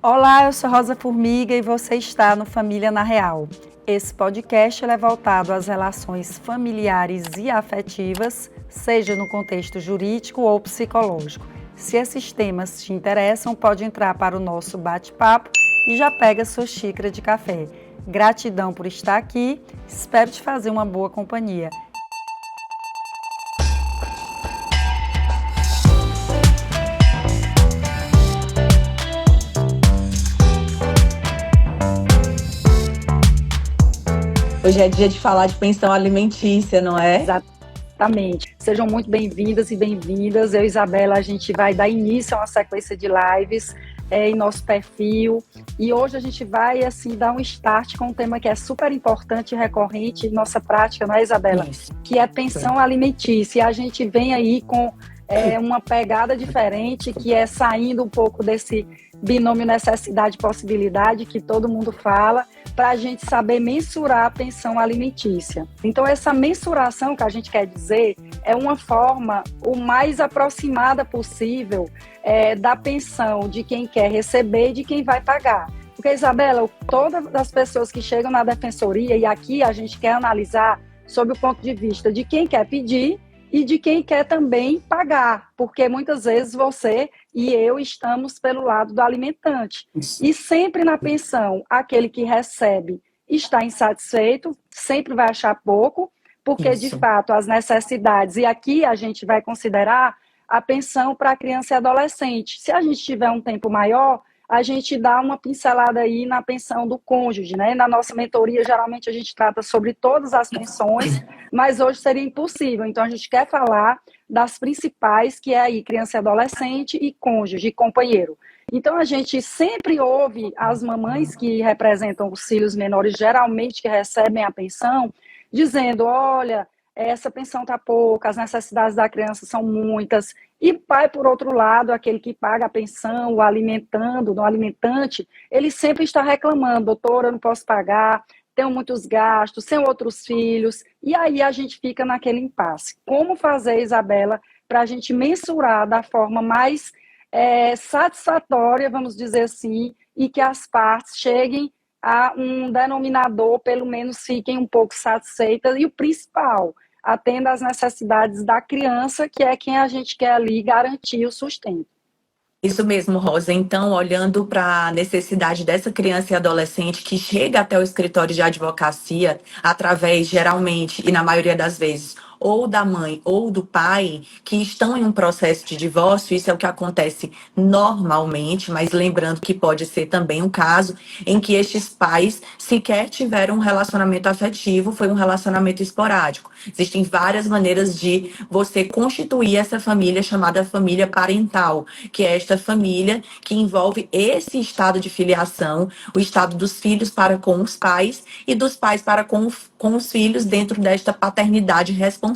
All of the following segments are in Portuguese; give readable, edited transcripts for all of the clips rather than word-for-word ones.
Olá, eu sou Rosa Formiga e você está no Família na Real. Esse podcast é voltado às relações familiares e afetivas, seja no contexto jurídico ou psicológico. Se esses temas te interessam, pode entrar para o nosso bate-papo e já pega sua xícara de café. Gratidão por estar aqui, espero te fazer uma boa companhia. Hoje é dia de falar de pensão alimentícia, não é? Exatamente. Sejam muito bem-vindas e bem-vindas. Eu e Isabela, a gente vai dar início a uma sequência de lives em nosso perfil. E hoje a gente vai, dar um start com um tema que é super importante e recorrente em nossa prática, não é, Isabela? Isso. Que é pensão alimentícia. E a gente vem aí com uma pegada diferente, que é saindo um pouco desse binômio necessidade-possibilidade que todo mundo fala, para a gente saber mensurar a pensão alimentícia. Então, essa mensuração que a gente quer dizer é uma forma o mais aproximada possível da pensão de quem quer receber e de quem vai pagar. Porque, Isabela, todas as pessoas que chegam na defensoria, e aqui a gente quer analisar sob o ponto de vista de quem quer pedir e de quem quer também pagar, porque muitas vezes você e eu estamos pelo lado do alimentante. Isso. E sempre na pensão, aquele que recebe está insatisfeito, sempre vai achar pouco, porque Isso. de fato as necessidades, e aqui a gente vai considerar a pensão para criança e adolescente. Se a gente tiver um tempo maior, a gente dá uma pincelada aí na pensão do cônjuge, né? Na nossa mentoria, geralmente a gente trata sobre todas as pensões, mas hoje seria impossível. Então, a gente quer falar das principais, que é aí criança e adolescente e cônjuge, e companheiro. Então, a gente sempre ouve as mamães que representam os filhos menores, geralmente que recebem a pensão, dizendo, olha, essa pensão está pouca, as necessidades da criança são muitas. E o pai, por outro lado, aquele que paga a pensão, o alimentando, no alimentante, ele sempre está reclamando, doutor, eu não posso pagar, tenho muitos gastos, tenho outros filhos, e aí a gente fica naquele impasse. Como fazer, Isabela, para a gente mensurar da forma mais satisfatória, vamos dizer assim, e que as partes cheguem a um denominador, pelo menos fiquem um pouco satisfeitas, e o principal, atenda às necessidades da criança, que é quem a gente quer ali garantir o sustento. Isso mesmo, Rosa. Então, olhando para a necessidade dessa criança e adolescente que chega até o escritório de advocacia através, geralmente, e na maioria das vezes, ou da mãe ou do pai, que estão em um processo de divórcio, isso é o que acontece normalmente, mas lembrando que pode ser também um caso em que estes pais sequer tiveram um relacionamento afetivo, foi um relacionamento esporádico. Existem várias maneiras de você constituir essa família chamada família parental, que é esta família que envolve esse estado de filiação, o estado dos filhos para com os pais e dos pais para com os filhos dentro desta paternidade responsável,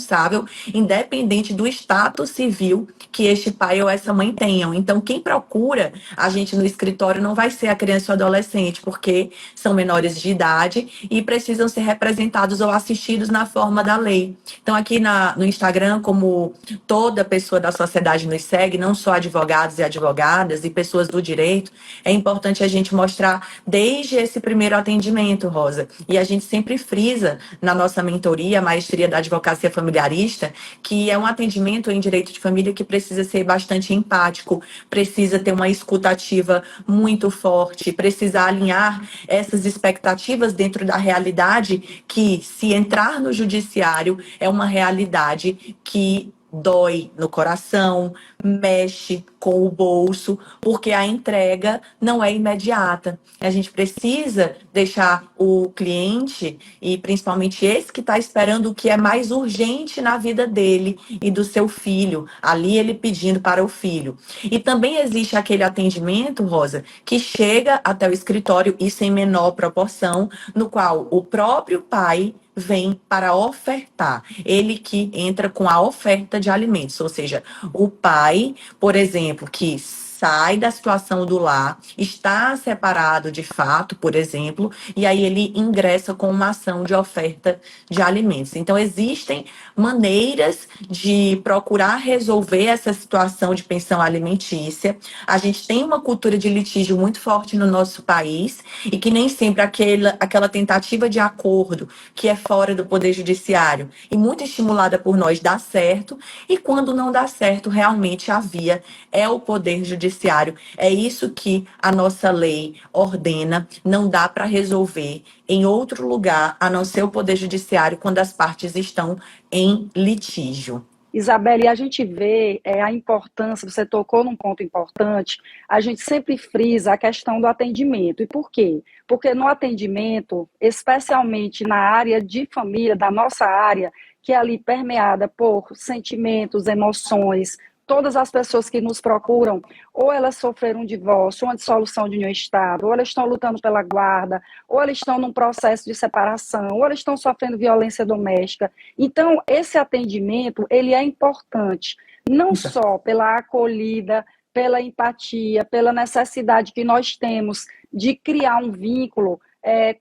independente do status civil que este pai ou essa mãe tenham. Então, quem procura a gente no escritório não vai ser a criança ou adolescente, porque são menores de idade e precisam ser representados ou assistidos na forma da lei. Então, aqui no Instagram, como toda pessoa da sociedade nos segue, não só advogados e advogadas e pessoas do direito, é importante a gente mostrar desde esse primeiro atendimento, Rosa. E a gente sempre frisa na nossa mentoria, a maestria da advocacia familiarista, que é um atendimento em direito de família que precisa ser bastante empático, precisa ter uma escutativa muito forte, precisa alinhar essas expectativas dentro da realidade que, se entrar no judiciário, é uma realidade que dói no coração, mexe com o bolso, porque a entrega não é imediata. A gente precisa deixar o cliente, e principalmente esse que está esperando o que é mais urgente na vida dele e do seu filho, ali ele pedindo para o filho. E também existe aquele atendimento, Rosa, que chega até o escritório, isso em menor proporção, no qual o próprio pai vem para ofertar. Ele que entra com a oferta de alimentos, ou seja, o pai, por exemplo, que sai da situação do lar, está separado de fato, por exemplo, e aí ele ingressa com uma ação de oferta de alimentos. Então, existem maneiras de procurar resolver essa situação de pensão alimentícia. A gente tem uma cultura de litígio muito forte no nosso país e que nem sempre aquela tentativa de acordo que é fora do Poder Judiciário e muito estimulada por nós dá certo, e quando não dá certo, realmente a via é o Poder Judiciário. É isso que a nossa lei ordena, não dá para resolver em outro lugar a não ser o Poder Judiciário quando as partes estão em litígio. Isabelle, a gente vê a importância, você tocou num ponto importante, a gente sempre frisa a questão do atendimento. E por quê? Porque no atendimento, especialmente na área de família, da nossa área, que é ali permeada por sentimentos, emoções, todas as pessoas que nos procuram, ou elas sofreram um divórcio, uma dissolução de união estável, ou elas estão lutando pela guarda, ou elas estão num processo de separação, ou elas estão sofrendo violência doméstica. Então, esse atendimento, ele é importante, não só pela acolhida, pela empatia, pela necessidade que nós temos de criar um vínculo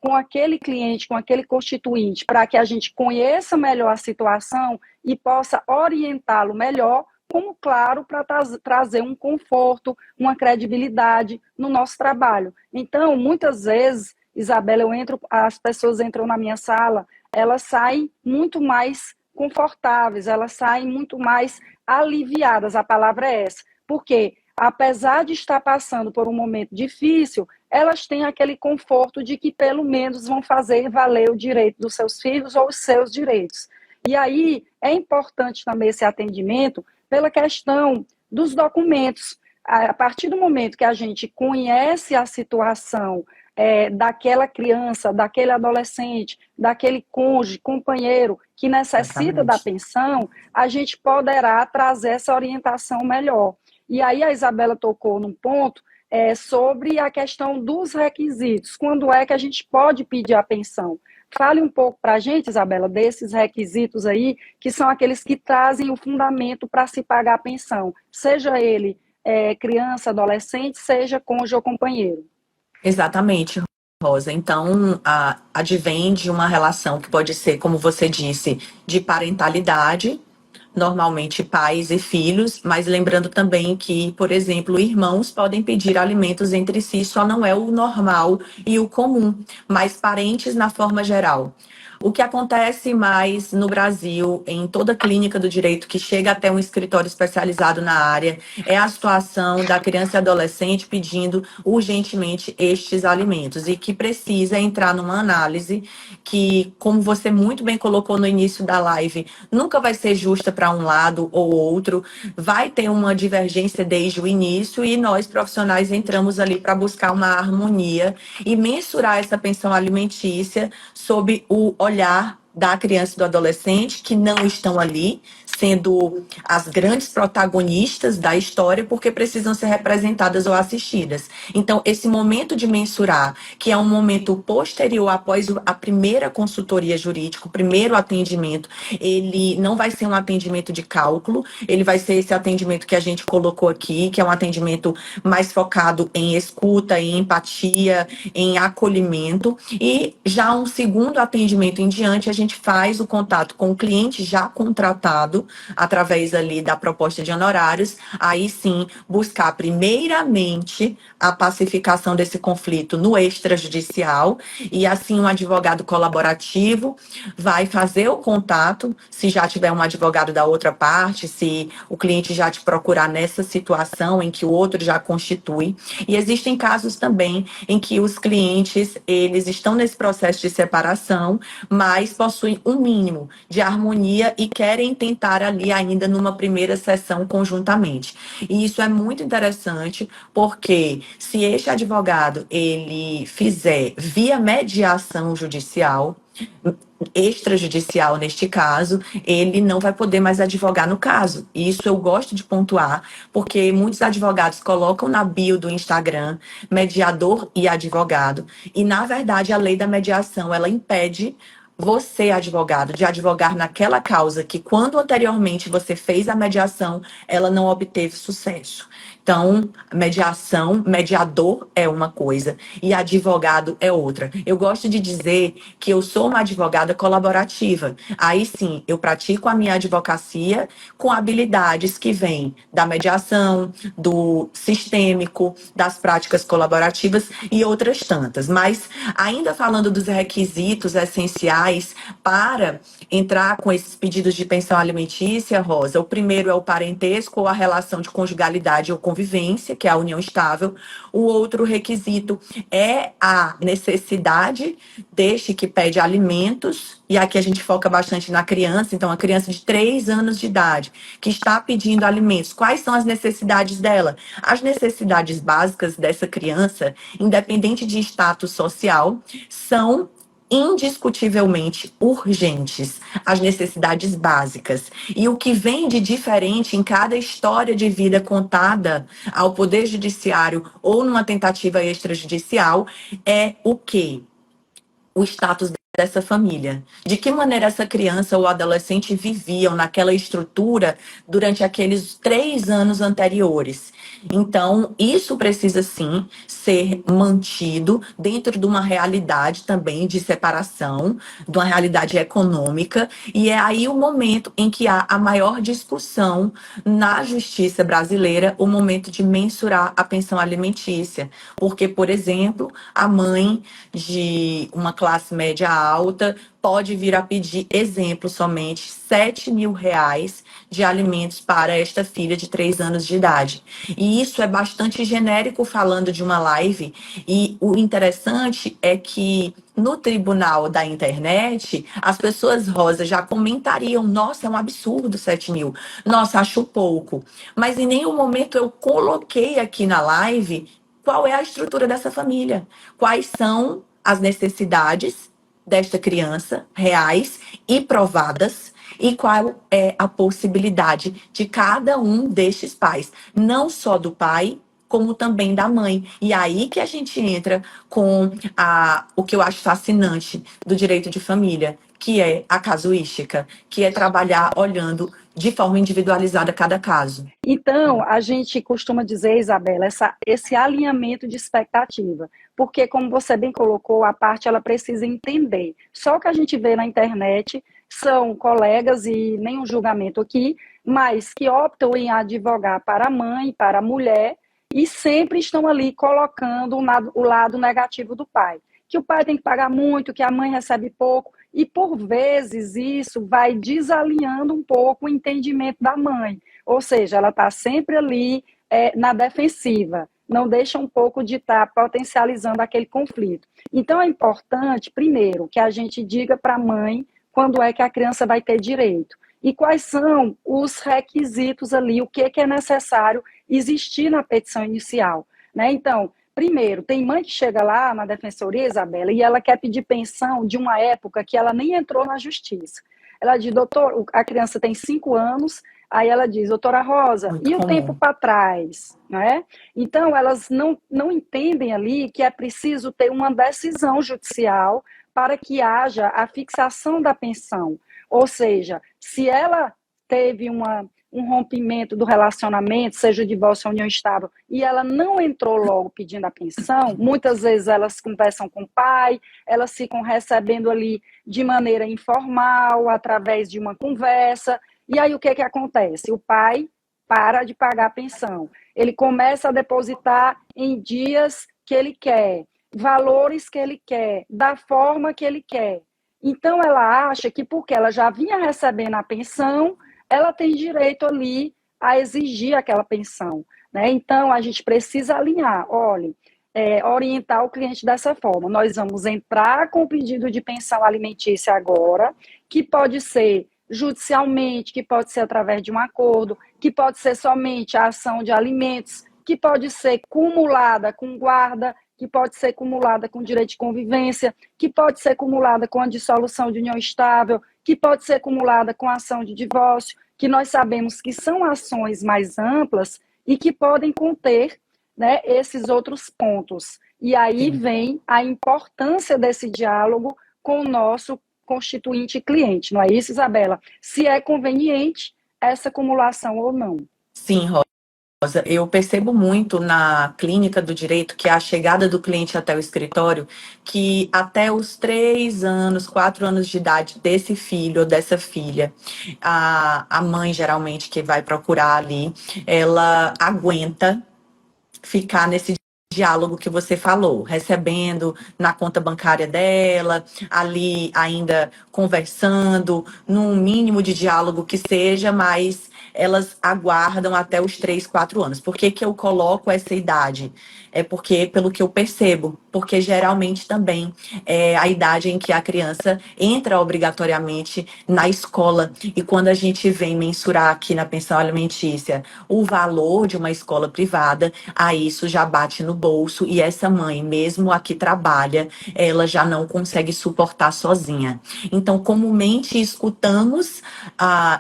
com aquele cliente, com aquele constituinte, para que a gente conheça melhor a situação e possa orientá-lo melhor, como, claro, para trazer um conforto, uma credibilidade no nosso trabalho. Então, muitas vezes, Isabela, as pessoas entram na minha sala, elas saem muito mais confortáveis, elas saem muito mais aliviadas, a palavra é essa. Porque, apesar de estar passando por um momento difícil, elas têm aquele conforto de que, pelo menos, vão fazer valer o direito dos seus filhos ou os seus direitos. E aí, é importante também esse atendimento pela questão dos documentos. A partir do momento que a gente conhece a situação daquela criança, daquele adolescente, daquele cônjuge, companheiro que necessita da pensão, a gente poderá trazer essa orientação melhor. E aí a Isabela tocou num ponto sobre a questão dos requisitos. Quando é que a gente pode pedir a pensão? Fale um pouco para a gente, Isabela, desses requisitos aí, que são aqueles que trazem o fundamento para se pagar a pensão, seja ele criança, adolescente, seja cônjuge ou companheiro. Exatamente, Rosa. Então, advém de uma relação que pode ser, como você disse, de parentalidade, normalmente pais e filhos, mas lembrando também que, por exemplo, irmãos podem pedir alimentos entre si, só não é o normal e o comum, mas parentes na forma geral. O que acontece mais no Brasil, em toda clínica do direito que chega até um escritório especializado na área, é a situação da criança e adolescente pedindo urgentemente estes alimentos e que precisa entrar numa análise que, como você muito bem colocou no início da live, nunca vai ser justa para um lado ou outro, vai ter uma divergência desde o início e nós, profissionais, entramos ali para buscar uma harmonia e mensurar essa pensão alimentícia sob o olhar da criança e do adolescente que não estão ali, sendo as grandes protagonistas da história, porque precisam ser representadas ou assistidas. Então, esse momento de mensurar, que é um momento posterior após a primeira consultoria jurídica, o primeiro atendimento, ele não vai ser um atendimento de cálculo, ele vai ser esse atendimento que a gente colocou aqui, que é um atendimento mais focado em escuta, em empatia, em acolhimento, e já um segundo atendimento em diante, a gente faz o contato com o cliente já contratado, através ali da proposta de honorários, aí sim buscar primeiramente a pacificação desse conflito no extrajudicial e assim um advogado colaborativo vai fazer o contato, se já tiver um advogado da outra parte, se o cliente já te procurar nessa situação em que o outro já constitui. E existem casos também em que os clientes, eles estão nesse processo de separação, mas possuem um mínimo de harmonia e querem tentar ali ainda numa primeira sessão conjuntamente. E isso é muito interessante, porque se este advogado ele fizer via mediação judicial, extrajudicial neste caso, ele não vai poder mais advogar no caso. E isso eu gosto de pontuar, porque muitos advogados colocam na bio do Instagram mediador e advogado, e na verdade a lei da mediação, ela impede você, advogado, de advogar naquela causa que, quando anteriormente você fez a mediação, ela não obteve sucesso. Então, mediação, mediador é uma coisa e advogado é outra. Eu gosto de dizer que eu sou uma advogada colaborativa. Aí sim, eu pratico a minha advocacia com habilidades que vêm da mediação, do sistêmico, das práticas colaborativas e outras tantas. Mas ainda falando dos requisitos essenciais para entrar com esses pedidos de pensão alimentícia, Rosa, o primeiro é o parentesco ou a relação de conjugalidade ou convivência, que é a união estável. O outro requisito é a necessidade deste que pede alimentos, e aqui a gente foca bastante na criança, então a criança de 3 anos de idade que está pedindo alimentos, quais são as necessidades dela? As necessidades básicas dessa criança, independente de status social, são indiscutivelmente urgentes, as necessidades básicas. E o que vem de diferente em cada história de vida contada ao Poder Judiciário ou numa tentativa extrajudicial é o quê? O status dessa família. De que maneira essa criança ou adolescente viviam naquela estrutura durante aqueles 3 anos anteriores. Então, isso precisa sim ser mantido dentro de uma realidade também de separação, de uma realidade econômica, e é aí o momento em que há a maior discussão na justiça brasileira, o momento de mensurar a pensão alimentícia. Porque, por exemplo, a mãe de uma classe média alta pode vir a pedir, exemplo somente, R$ 7.000 de alimentos para esta filha de 3 anos de idade. E isso é bastante genérico falando de uma live, e o interessante é que no tribunal da internet, as pessoas, Rosa, já comentariam, nossa, é um absurdo 7.000, nossa, acho pouco. Mas em nenhum momento eu coloquei aqui na live qual é a estrutura dessa família, quais são as necessidades desta criança, reais e provadas, e qual é a possibilidade de cada um destes pais, não só do pai, como também da mãe. E aí que a gente entra com o que eu acho fascinante do direito de família, que é a casuística, que é trabalhar olhando de forma individualizada cada caso. Então, a gente costuma dizer, Isabela, esse alinhamento de expectativa, porque, como você bem colocou, a parte ela precisa entender. Só o que a gente vê na internet são colegas, e nenhum julgamento aqui, mas que optam em advogar para a mãe, para a mulher, e sempre estão ali colocando o lado negativo do pai. Que o pai tem que pagar muito, que a mãe recebe pouco, e por vezes isso vai desalinhando um pouco o entendimento da mãe. Ou seja, ela está sempre ali na defensiva, não deixa um pouco de estar potencializando aquele conflito. Então, é importante, primeiro, que a gente diga para a mãe quando é que a criança vai ter direito e quais são os requisitos ali, o que é necessário existir na petição inicial. Né? Então, primeiro, tem mãe que chega lá na defensoria, Isabela, e ela quer pedir pensão de uma época que ela nem entrou na justiça. Ela diz, doutor, a criança tem 5 anos, aí ela diz, doutora Rosa, Muito e o tempo comum. para trás? Né? Então, elas não entendem ali que é preciso ter uma decisão judicial para que haja a fixação da pensão. Ou seja, se ela teve um rompimento do relacionamento, seja divórcio ou união estável, e ela não entrou logo pedindo a pensão, muitas vezes elas conversam com o pai, elas ficam recebendo ali de maneira informal, através de uma conversa, e aí o que acontece? O pai para de pagar a pensão. Ele começa a depositar em dias que ele quer, valores que ele quer, da forma que ele quer. Então ela acha que porque ela já vinha recebendo a pensão, ela tem direito ali a exigir aquela pensão. Né? Então a gente precisa alinhar, olha, orientar o cliente dessa forma. Nós vamos entrar com o pedido de pensão alimentícia agora, que pode ser judicialmente, que pode ser através de um acordo, que pode ser somente a ação de alimentos, que pode ser cumulada com guarda, que pode ser cumulada com direito de convivência, que pode ser cumulada com a dissolução de união estável, que pode ser cumulada com a ação de divórcio, que nós sabemos que são ações mais amplas e que podem conter, né, esses outros pontos. E aí vem a importância desse diálogo com o nosso constituinte cliente, não é isso, Isabela? Se é conveniente essa acumulação ou não. Sim, Eu percebo muito na clínica do direito que a chegada do cliente até o escritório, que até os 3 anos, 4 anos de idade desse filho ou dessa filha, a mãe geralmente que vai procurar ali, ela aguenta ficar nesse diálogo que você falou, recebendo na conta bancária dela, ali ainda conversando, num mínimo de diálogo que seja, mas elas aguardam até os 3, 4 anos. Por que que eu coloco essa idade? É porque, pelo que eu percebo, porque geralmente também é a idade em que a criança entra obrigatoriamente na escola. E quando a gente vem mensurar aqui na pensão alimentícia o valor de uma escola privada, aí isso já bate no bolso e essa mãe, mesmo a que trabalha, ela já não consegue suportar sozinha. Então, comumente escutamos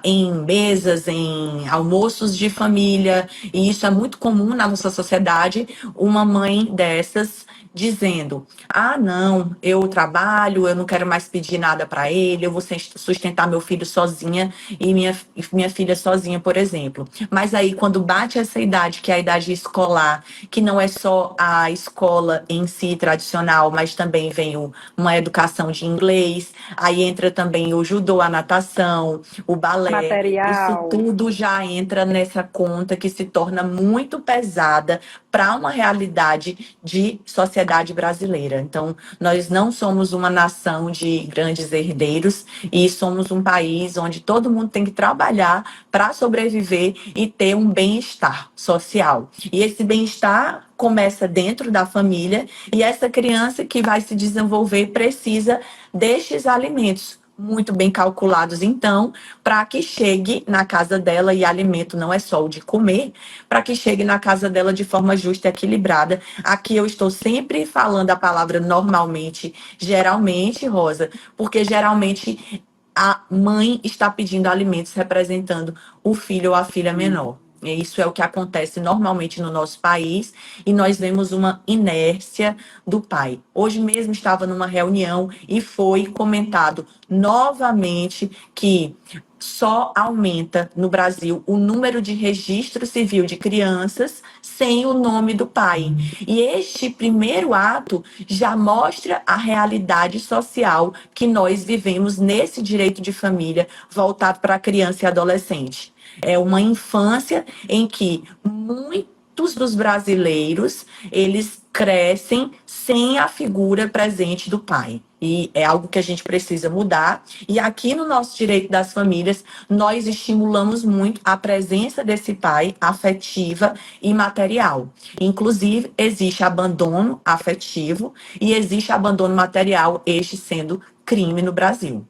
em mesas, em almoços de família, e isso é muito comum na nossa sociedade, uma mãe dessas dizendo: ah, não, eu trabalho, eu não quero mais pedir nada para ele, eu vou sustentar meu filho sozinha e minha filha sozinha, por exemplo. Mas aí, quando bate essa idade, que é a idade escolar, que não é só a escola em si tradicional, mas também vem uma educação de inglês, aí entra também o judô, a natação, o balé, isso Material. tudo já entra nessa conta que se torna muito pesada para uma realidade de sociedade brasileira. Então, nós não somos uma nação de grandes herdeiros e somos um país onde todo mundo tem que trabalhar para sobreviver e ter um bem-estar social. E esse bem-estar começa dentro da família e essa criança que vai se desenvolver precisa destes alimentos muito bem calculados, então, para que chegue na casa dela, e alimento não é só o de comer, para que chegue na casa dela de forma justa e equilibrada. Aqui eu estou sempre falando a palavra normalmente, geralmente, Rosa, porque geralmente a mãe está pedindo alimentos representando o filho ou a filha menor. E isso é o que acontece normalmente no nosso país e nós vemos uma inércia do pai. Hoje mesmo estava numa reunião e foi comentado novamente que só aumenta no Brasil o número de registro civil de crianças sem o nome do pai. E este primeiro ato já mostra a realidade social que nós vivemos nesse direito de família voltado para a criança e adolescente. É uma infância em que muitos dos brasileiros, eles crescem sem a figura presente do pai. E é algo que a gente precisa mudar. E aqui no nosso direito das famílias, nós estimulamos muito a presença desse pai afetiva e material. Inclusive, existe abandono afetivo e existe abandono material, este sendo crime no Brasil.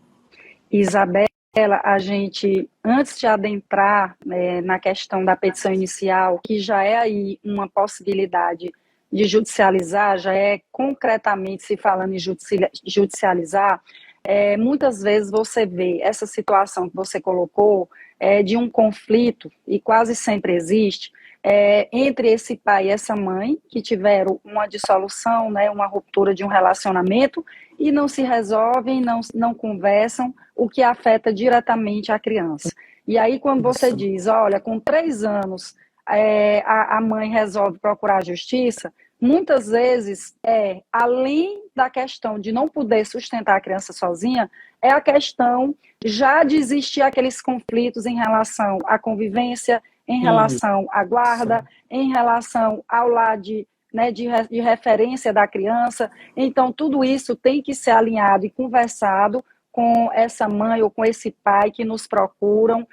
Isabela, a gente, antes de adentrar na questão da petição inicial, que já é aí uma possibilidade de judicializar, já é concretamente se falando em judicializar, muitas vezes você vê essa situação que você colocou de um conflito, e quase sempre existe, entre esse pai e essa mãe, que tiveram uma dissolução, né, uma ruptura de um relacionamento, e não se resolvem, não conversam, o que afeta diretamente a criança. E aí, quando você Isso. diz, olha, com 3 anos a mãe resolve procurar a justiça, muitas vezes além da questão de não poder sustentar a criança sozinha, é a questão já de existir aqueles conflitos em relação à convivência, em relação à guarda, Isso. em relação ao lar de referência da criança. Então, tudo isso tem que ser alinhado e conversado com essa mãe ou com esse pai que nos procuram,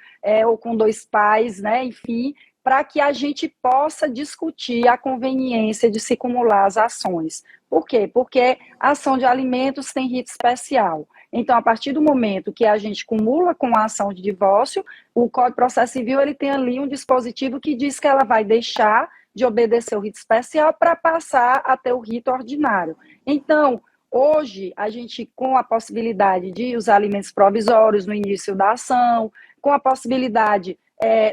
ou com dois pais, né, enfim, para que a gente possa discutir a conveniência de se acumular as ações. Por quê? Porque a ação de alimentos tem rito especial. Então, a partir do momento que a gente cumula com a ação de divórcio, o Código de Processo Civil ele tem ali um dispositivo que diz que ela vai deixar de obedecer o rito especial para passar a ter o rito ordinário. Então, hoje, a gente, com a possibilidade de usar alimentos provisórios no início da ação, com a possibilidade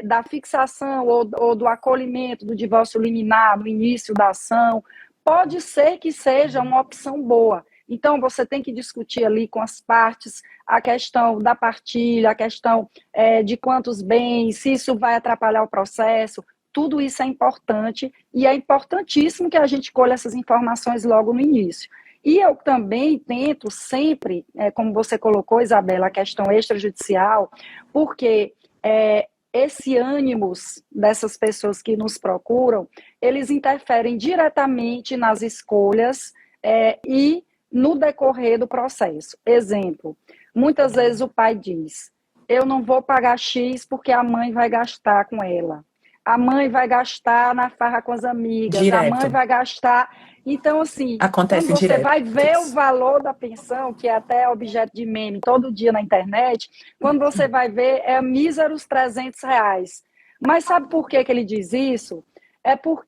da fixação ou do acolhimento do divórcio liminar no início da ação, pode ser que seja uma opção boa. Então, você tem que discutir ali com as partes a questão da partilha, a questão de quantos bens, se isso vai atrapalhar o processo. tudo isso é importante e é importantíssimo que a gente colha essas informações logo no início. E eu também tento sempre, como você colocou, Isabela, a questão extrajudicial, porque esse ânimos dessas pessoas que nos procuram, eles interferem diretamente nas escolhas e no decorrer do processo. Exemplo, muitas vezes o pai diz, eu não vou pagar X porque a mãe vai gastar com ela. A mãe vai gastar na farra com as amigas, Direto. a mãe vai gastar... Então, assim, Acontece quando você direto. vai ver o valor da pensão, que é até objeto de meme todo dia na internet, quando você vai ver, é míseros R$ 300. Mas sabe por que ele diz isso?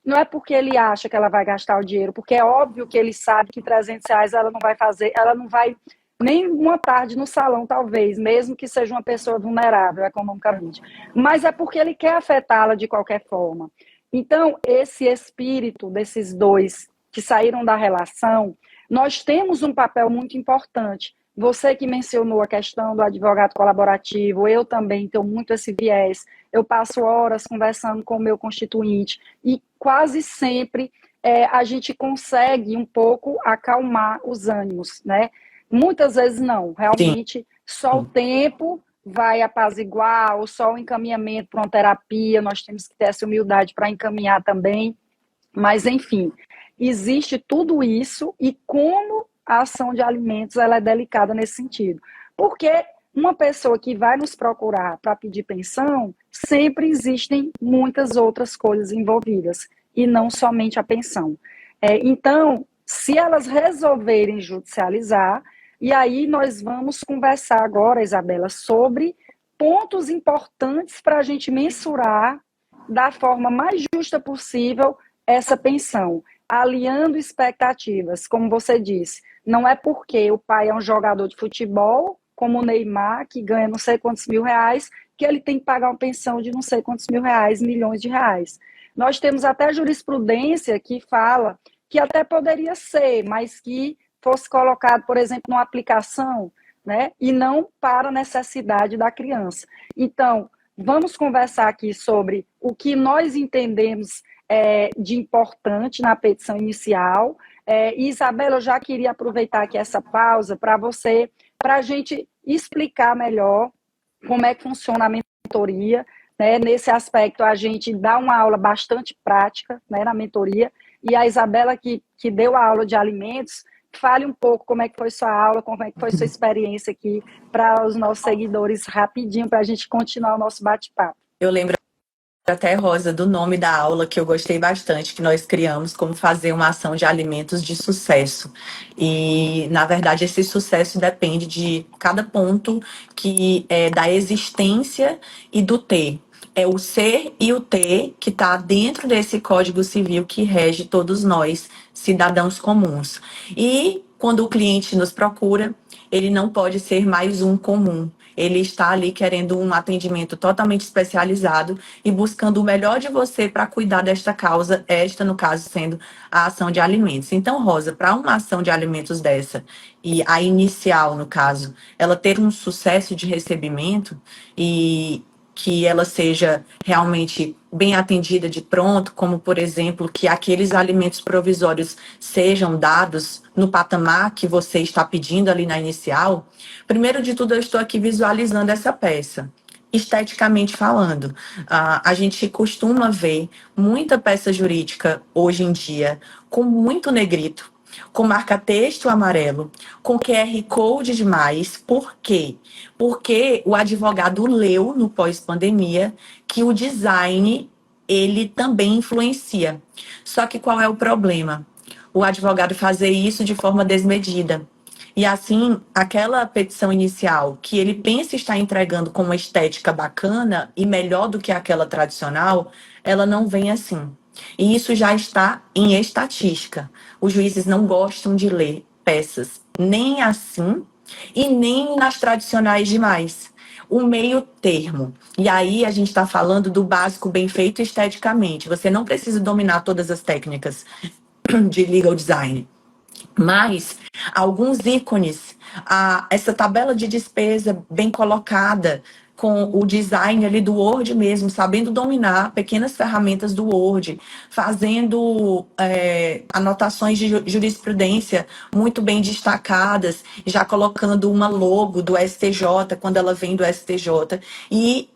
Não é porque ele acha que ela vai gastar o dinheiro, porque é óbvio que ele sabe que R$ 300 ela não vai fazer, ela não vai nem uma tarde no salão, talvez, mesmo que seja uma pessoa vulnerável economicamente. Mas é porque ele quer afetá-la de qualquer forma. Então, esse espírito desses dois que saíram da relação, nós temos um papel muito importante. Você que mencionou a questão do advogado colaborativo, eu também tenho muito esse viés. Eu passo horas conversando com o meu constituinte e quase sempre a gente consegue um pouco acalmar os ânimos, né? Muitas vezes não, realmente só o tempo vai apaziguar, ou só o encaminhamento para uma terapia, nós temos que ter essa humildade para encaminhar também, mas enfim, existe tudo isso e como a ação de alimentos ela é delicada nesse sentido. Porque uma pessoa que vai nos procurar para pedir pensão, sempre existem muitas outras coisas envolvidas, e não somente a pensão. Então, se elas resolverem judicializar, e aí nós vamos conversar agora, Isabela, sobre pontos importantes para a gente mensurar da forma mais justa possível essa pensão, alinhando expectativas, como você disse, não é porque o pai é um jogador de futebol, como o Neymar, que ganha não sei quantos mil reais, que ele tem que pagar uma pensão de não sei quantos mil reais, milhões de reais. Nós temos até jurisprudência que fala que até poderia ser, mas que fosse colocado, por exemplo, numa aplicação, né, e não para a necessidade da criança. Então, vamos conversar aqui sobre o que nós entendemos de importante na petição inicial. Isabela, eu já queria aproveitar aqui essa pausa para a gente explicar melhor como é que funciona a mentoria, né? Nesse aspecto, a gente dá uma aula bastante prática, né, na mentoria, e a Isabela, que deu a aula de alimentos, fale um pouco como é que foi sua aula, como é que foi sua experiência aqui para os nossos seguidores, rapidinho, para a gente continuar o nosso bate-papo. Eu lembro até, Rosa, do nome da aula que eu gostei bastante, que nós criamos, como fazer uma ação de alimentos de sucesso. E, na verdade, esse sucesso depende de cada ponto que é da existência e do ter. É o ser e o ter que está dentro desse Código Civil que rege todos nós, cidadãos comuns. E quando o cliente nos procura, ele não pode ser mais um comum. Ele está ali querendo um atendimento totalmente especializado e buscando o melhor de você para cuidar desta causa, esta, no caso, sendo a ação de alimentos. Então, Rosa, para uma ação de alimentos dessa, e a inicial, no caso, ela ter um sucesso de recebimento e que ela seja realmente bem atendida de pronto, como, por exemplo, que aqueles alimentos provisórios sejam dados no patamar que você está pedindo ali na inicial. Primeiro de tudo, eu estou aqui visualizando essa peça. Esteticamente falando, a gente costuma ver muita peça jurídica hoje em dia com muito negrito, com marca-texto amarelo, com QR Code demais. Por quê? Porque o advogado leu no pós-pandemia que o design, ele também influencia. Só que qual é o problema? O advogado fazer isso de forma desmedida. E assim, aquela petição inicial que ele pensa estar entregando com uma estética bacana e melhor do que aquela tradicional, ela não vem assim. E isso já está em estatística. Os juízes não gostam de ler peças nem assim e nem nas tradicionais demais. O meio termo. E aí a gente está falando do básico bem feito esteticamente. Você não precisa dominar todas as técnicas de legal design. Mas alguns ícones, essa tabela de despesa bem colocada, com o design ali do Word mesmo, sabendo dominar pequenas ferramentas do Word, fazendo anotações de jurisprudência muito bem destacadas, já colocando uma logo do STJ quando ela vem do STJ. E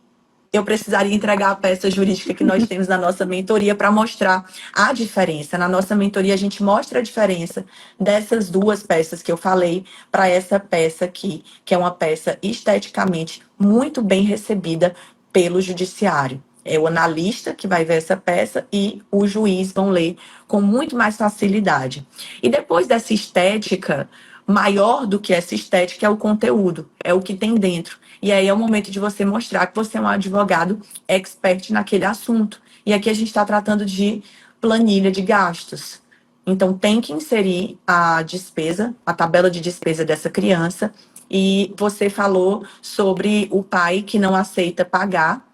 eu precisaria entregar a peça jurídica que nós temos na nossa mentoria para mostrar a diferença. Na nossa mentoria, a gente mostra a diferença dessas duas peças que eu falei para essa peça aqui, que é uma peça esteticamente muito bem recebida pelo judiciário. É o analista que vai ver essa peça e o juiz vão ler com muito mais facilidade. E depois dessa estética, maior do que essa estética é o conteúdo, é o que tem dentro. E aí é o momento de você mostrar que você é um advogado expert naquele assunto. E aqui a gente está tratando de planilha de gastos. Então tem que inserir a despesa, a tabela de despesa dessa criança. E você falou sobre o pai que não aceita pagar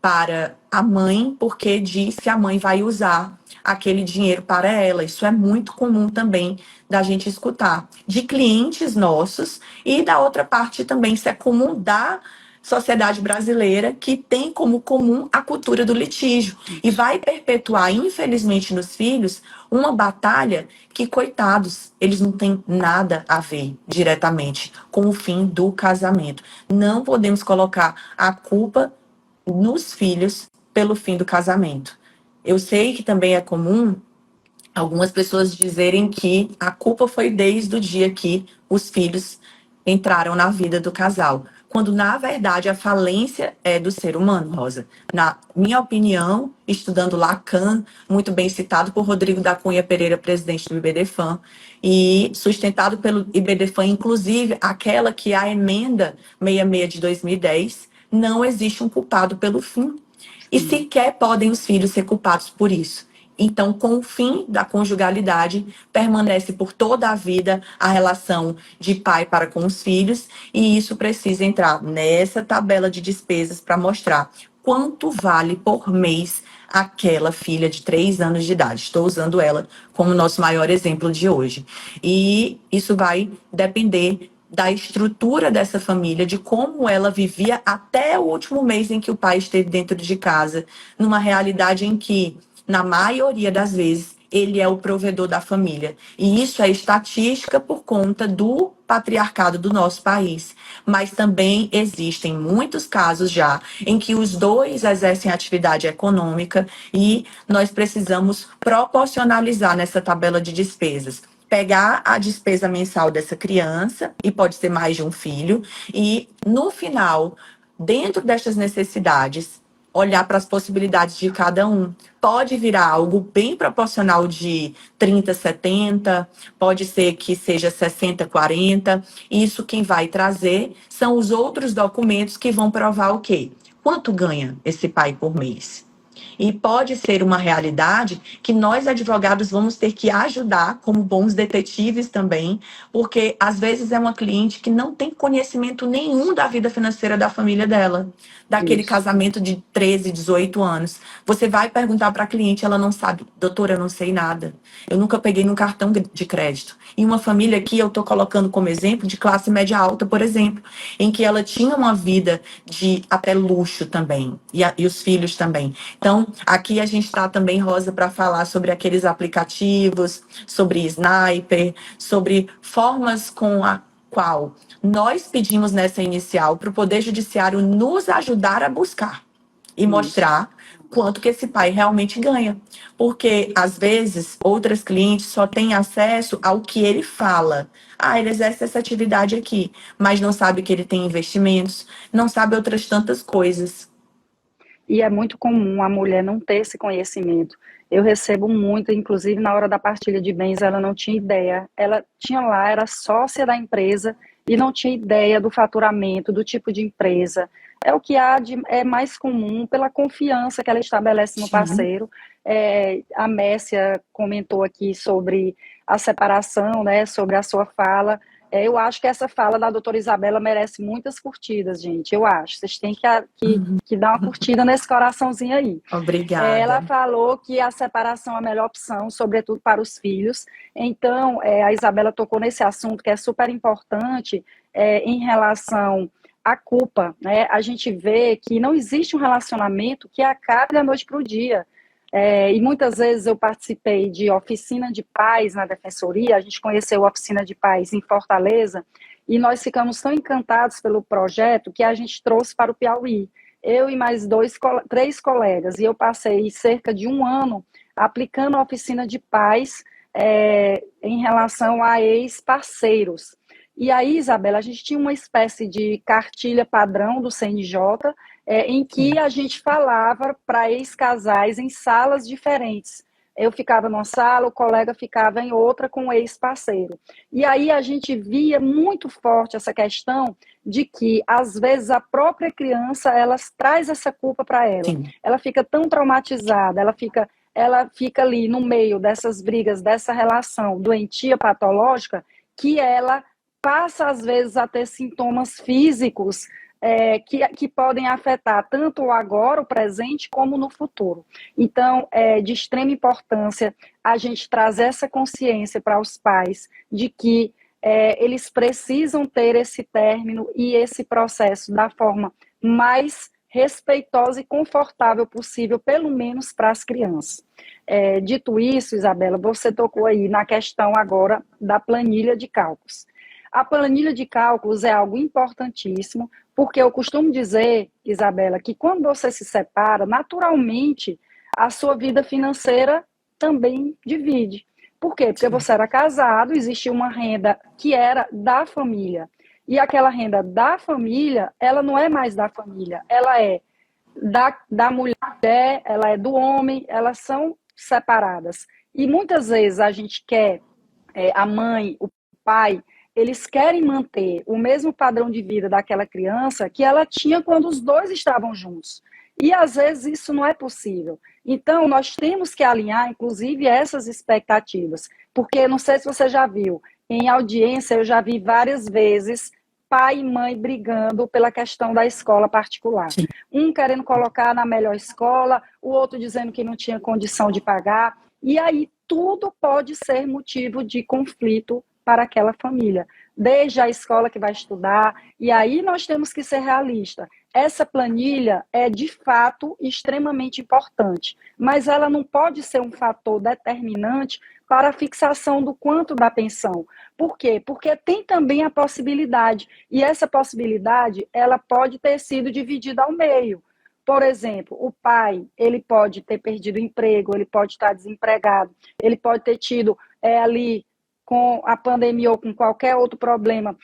para a mãe porque diz que a mãe vai usar aquele dinheiro para ela. Isso é muito comum também da gente escutar de clientes nossos e da outra parte também, isso é comum da sociedade brasileira que tem como comum a cultura do litígio e vai perpetuar, infelizmente, nos filhos uma batalha que, coitados, eles não têm nada a ver diretamente com o fim do casamento. Não podemos colocar a culpa nos filhos pelo fim do casamento. Eu sei que também é comum algumas pessoas dizerem que a culpa foi desde o dia que os filhos entraram na vida do casal, quando na verdade a falência é do ser humano, Rosa. Na minha opinião, estudando Lacan, muito bem citado por Rodrigo da Cunha Pereira, presidente do IBDFAM, e sustentado pelo IBDFAM, inclusive aquela que é a emenda 66 de 2010, não existe um culpado pelo fim. E sequer podem os filhos ser culpados por isso. Então, com o fim da conjugalidade, permanece por toda a vida a relação de pai para com os filhos, e isso precisa entrar nessa tabela de despesas para mostrar quanto vale por mês aquela filha de 3 anos de idade. Estou usando ela como nosso maior exemplo de hoje. E isso vai depender da estrutura dessa família, de como ela vivia até o último mês em que o pai esteve dentro de casa, numa realidade em que, na maioria das vezes, ele é o provedor da família. E isso é estatística por conta do patriarcado do nosso país. Mas também existem muitos casos já em que os dois exercem atividade econômica e nós precisamos proporcionalizar nessa tabela de despesas, pegar a despesa mensal dessa criança, e pode ser mais de um filho, e no final, dentro destas necessidades, olhar para as possibilidades de cada um. Pode virar algo bem proporcional de 30-70, pode ser que seja 60-40. Isso quem vai trazer são os outros documentos que vão provar o quê? Quanto ganha esse pai por mês? E pode ser uma realidade que nós, advogados, vamos ter que ajudar, como bons detetives também, porque às vezes é uma cliente que não tem conhecimento nenhum da vida financeira da família dela, daquele Isso. casamento de 13, 18 anos. Você vai perguntar para a cliente, ela não sabe, doutora, eu não sei nada. Eu nunca peguei num cartão de crédito. E uma família aqui, eu estou colocando como exemplo, de classe média alta, por exemplo, em que ela tinha uma vida de até luxo também, e os filhos também. Então, aqui a gente está também, Rosa, para falar sobre aqueles aplicativos, sobre Sniper, sobre formas com a qual nós pedimos nessa inicial para o Poder Judiciário nos ajudar a buscar e mostrar quanto que esse pai realmente ganha. Porque, às vezes, outras clientes só têm acesso ao que ele fala. Ah, ele exerce essa atividade aqui, mas não sabe que ele tem investimentos, não sabe outras tantas coisas. E é muito comum a mulher não ter esse conhecimento. Eu recebo muito, inclusive na hora da partilha de bens, ela não tinha ideia. Ela tinha lá, era sócia da empresa e não tinha ideia do faturamento, do tipo de empresa. É o que há de, é mais comum pela confiança que ela estabelece no Sim. parceiro. A Messia comentou aqui sobre a separação, né, sobre a sua fala. Eu acho que essa fala da doutora Isabela merece muitas curtidas, gente. Eu acho. Vocês têm que dar uma curtida nesse coraçãozinho aí. Ela Obrigada. falou que a separação é a melhor opção, sobretudo para os filhos. Então, a Isabela tocou nesse assunto que é super importante em relação a culpa, né? A gente vê que não existe um relacionamento que acabe da noite para o dia. E muitas vezes eu participei de oficina de pais na defensoria, a gente conheceu a oficina de pais em Fortaleza, e nós ficamos tão encantados pelo projeto que a gente trouxe para o Piauí. Eu e mais três colegas, e eu passei cerca de um ano aplicando a oficina de pais em relação a ex-parceiros. E aí, Isabela, a gente tinha uma espécie de cartilha padrão do CNJ, em que a gente falava para ex-casais em salas diferentes. Eu ficava numa sala, o colega ficava em outra com o ex-parceiro. E aí a gente via muito forte essa questão de que, às vezes, a própria criança, ela traz essa culpa para ela. Sim. Ela fica tão traumatizada, ela fica ali no meio dessas brigas, dessa relação doentia patológica, que ela passa, às vezes, a ter sintomas físicos que podem afetar tanto o agora, o presente, como no futuro. Então, é de extrema importância a gente trazer essa consciência para os pais de que eles precisam ter esse término e esse processo da forma mais respeitosa e confortável possível, pelo menos para as crianças. Dito isso, Isabela, você tocou aí na questão agora da planilha de cálculos. A planilha de cálculos é algo importantíssimo, porque eu costumo dizer, Isabela, que quando você se separa, naturalmente, a sua vida financeira também divide. Por quê? Porque você era casado, existia uma renda que era da família. E aquela renda da família, ela não é mais da família, ela é da mulher, ela é do homem, elas são separadas. E muitas vezes a gente quer, a mãe, o pai, eles querem manter o mesmo padrão de vida daquela criança que ela tinha quando os dois estavam juntos. E às vezes isso não é possível. Então, nós temos que alinhar, inclusive, essas expectativas. Porque, não sei se você já viu, em audiência eu já vi várias vezes pai e mãe brigando pela questão da escola particular. Sim. Um querendo colocar na melhor escola, o outro dizendo que não tinha condição de pagar. E aí tudo pode ser motivo de conflito para aquela família, desde a escola que vai estudar, e aí nós temos que ser realistas. Essa planilha é, de fato, extremamente importante, mas ela não pode ser um fator determinante para a fixação do quanto da pensão. Por quê? Porque tem também a possibilidade, e essa possibilidade, ela pode ter sido dividida ao meio. Por exemplo, o pai, ele pode ter perdido o emprego, ele pode estar desempregado, ele pode ter tido ali, com a pandemia ou com qualquer outro problema,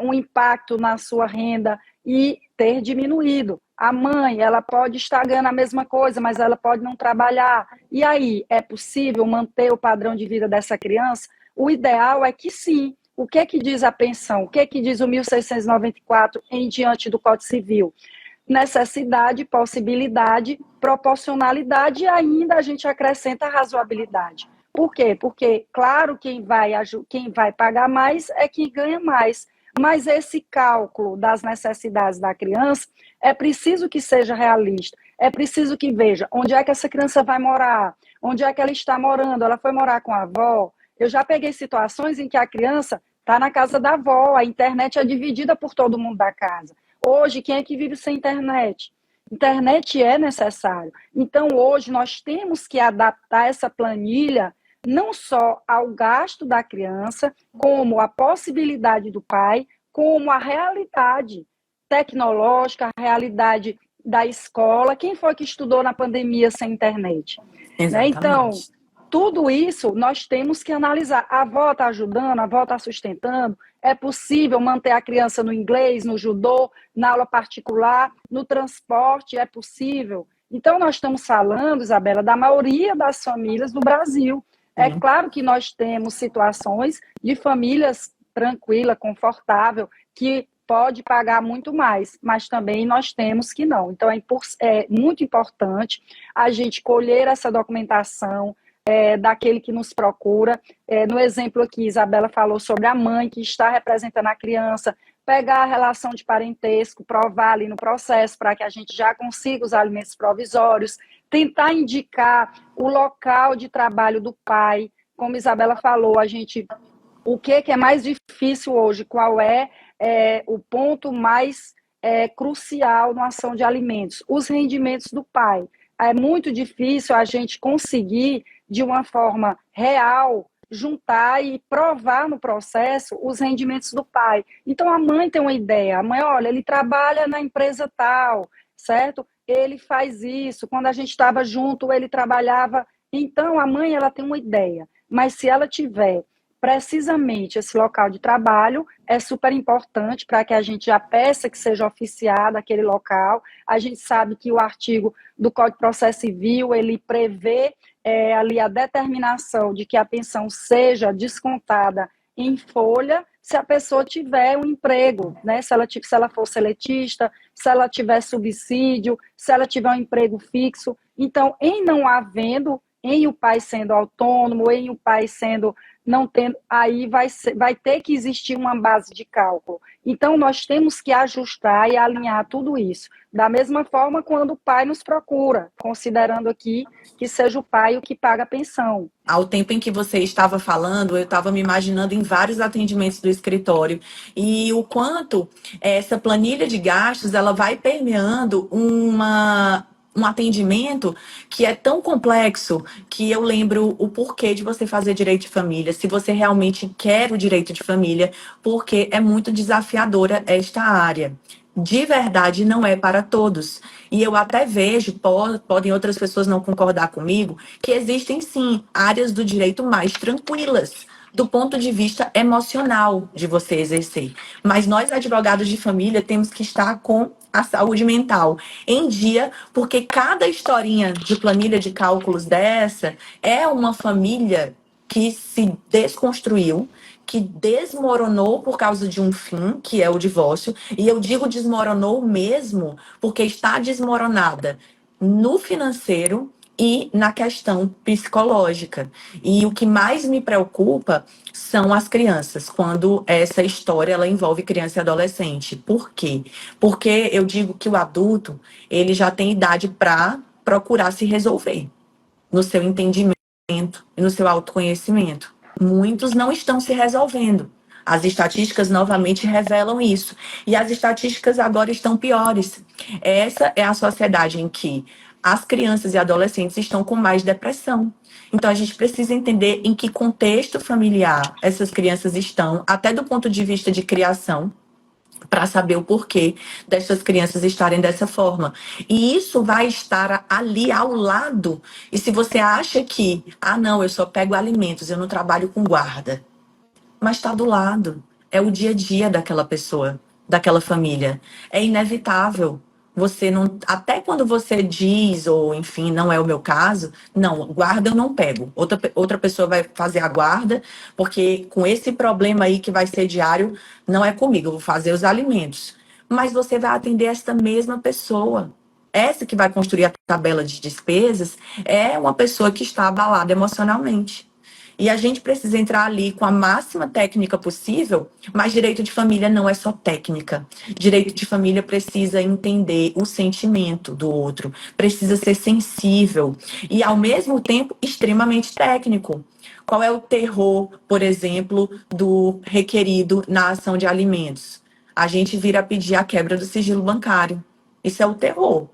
um impacto na sua renda e ter diminuído. A mãe, ela pode estar ganhando a mesma coisa, mas ela pode não trabalhar. E aí, é possível manter o padrão de vida dessa criança? O ideal é que sim. O que é que diz a pensão? O que é que diz o 1694 em diante do Código Civil? Necessidade, possibilidade, proporcionalidade e ainda a gente acrescenta razoabilidade. Por quê? Porque, claro, quem vai pagar mais é quem ganha mais. Mas esse cálculo das necessidades da criança é preciso que seja realista. É preciso que veja onde é que essa criança vai morar, onde é que ela está morando. Ela foi morar com a avó. Eu já peguei situações em que a criança está na casa da avó, a internet é dividida por todo mundo da casa. Hoje, quem é que vive sem internet? Internet é necessário. Então, hoje, nós temos que adaptar essa planilha não só ao gasto da criança, como a possibilidade do pai, como a realidade tecnológica, a realidade da escola. Quem foi que estudou na pandemia sem internet? Né? Então, tudo isso nós temos que analisar. A avó está ajudando, a avó está sustentando, é possível manter a criança no inglês, no judô, na aula particular, no transporte, é possível. Então, nós estamos falando, Isabela, da maioria das famílias do Brasil. É claro que nós temos situações de famílias tranquila, confortável, que pode pagar muito mais, mas também nós temos que não. Então, é muito importante a gente colher essa documentação daquele que nos procura. No exemplo aqui, Isabela falou sobre a mãe que está representando a criança, pegar a relação de parentesco, provar ali no processo para que a gente já consiga os alimentos provisórios, tentar indicar o local de trabalho do pai. Como Isabela falou, o que é mais difícil hoje? Qual é o ponto mais é crucial na ação de alimentos. Os rendimentos do pai. É muito difícil a gente conseguir, de uma forma real, juntar e provar no processo os rendimentos do pai. Então, a mãe tem uma ideia. A mãe, olha, ele trabalha na empresa tal, certo? Ele faz isso. Quando a gente estava junto, ele trabalhava. Então, a mãe, ela tem uma ideia. Mas se ela tiver precisamente esse local de trabalho, é super importante para que a gente já peça que seja oficiado aquele local. A gente sabe que o artigo do Código de Processo Civil, ele prevê ali a determinação de que a pensão seja descontada em folha se a pessoa tiver um emprego, né? Se ela for seletista, se ela tiver subsídio, se ela tiver um emprego fixo. Então, em não havendo, em o pai sendo autônomo, em o pai sendo não tendo, aí vai ter que existir uma base de cálculo. Então, nós temos que ajustar e alinhar tudo isso. Da mesma forma, quando o pai nos procura, considerando aqui que seja o pai o que paga a pensão. Ao tempo em que você estava falando, eu estava me imaginando em vários atendimentos do escritório e o quanto essa planilha de gastos ela vai permeando um atendimento que é tão complexo que eu lembro o porquê de você fazer direito de família, se você realmente quer o direito de família, porque é muito desafiadora esta área. De verdade, não é para todos. E eu até vejo, podem outras pessoas não concordar comigo, que existem sim áreas do direito mais tranquilas, do ponto de vista emocional de você exercer. Mas nós, advogados de família, temos que estar com a saúde mental em dia, porque cada historinha de planilha de cálculos dessa é uma família que se desconstruiu, que desmoronou por causa de um fim, que é o divórcio. E eu digo desmoronou mesmo porque está desmoronada no financeiro e na questão psicológica. E o que mais me preocupa são as crianças, quando essa história ela envolve criança e adolescente. Por quê? Porque eu digo que o adulto, ele já tem idade para procurar se resolver no seu entendimento e no seu autoconhecimento. Muitos não estão se resolvendo. As estatísticas novamente revelam isso. E as estatísticas agora estão piores. Essa é a sociedade em que as crianças e adolescentes estão com mais depressão. Então, a gente precisa entender em que contexto familiar essas crianças estão, até do ponto de vista de criação, para saber o porquê dessas crianças estarem dessa forma. E isso vai estar ali ao lado. E se você acha que, não, eu só pego alimentos, eu não trabalho com guarda, mas está do lado. É o dia a dia daquela pessoa, daquela família. É inevitável. Você não. Até quando você diz, ou enfim, não é o meu caso, não, guarda eu não pego. Outra pessoa vai fazer a guarda, porque com esse problema aí que vai ser diário, não é comigo, eu vou fazer os alimentos. Mas você vai atender esta mesma pessoa. Essa que vai construir a tabela de despesas é uma pessoa que está abalada emocionalmente. E a gente precisa entrar ali com a máxima técnica possível, mas direito de família não é só técnica. Direito de família precisa entender o sentimento do outro, precisa ser sensível e, ao mesmo tempo, extremamente técnico. Qual é o terror, por exemplo, do requerido na ação de alimentos? A gente vira pedir a quebra do sigilo bancário. Isso é o terror.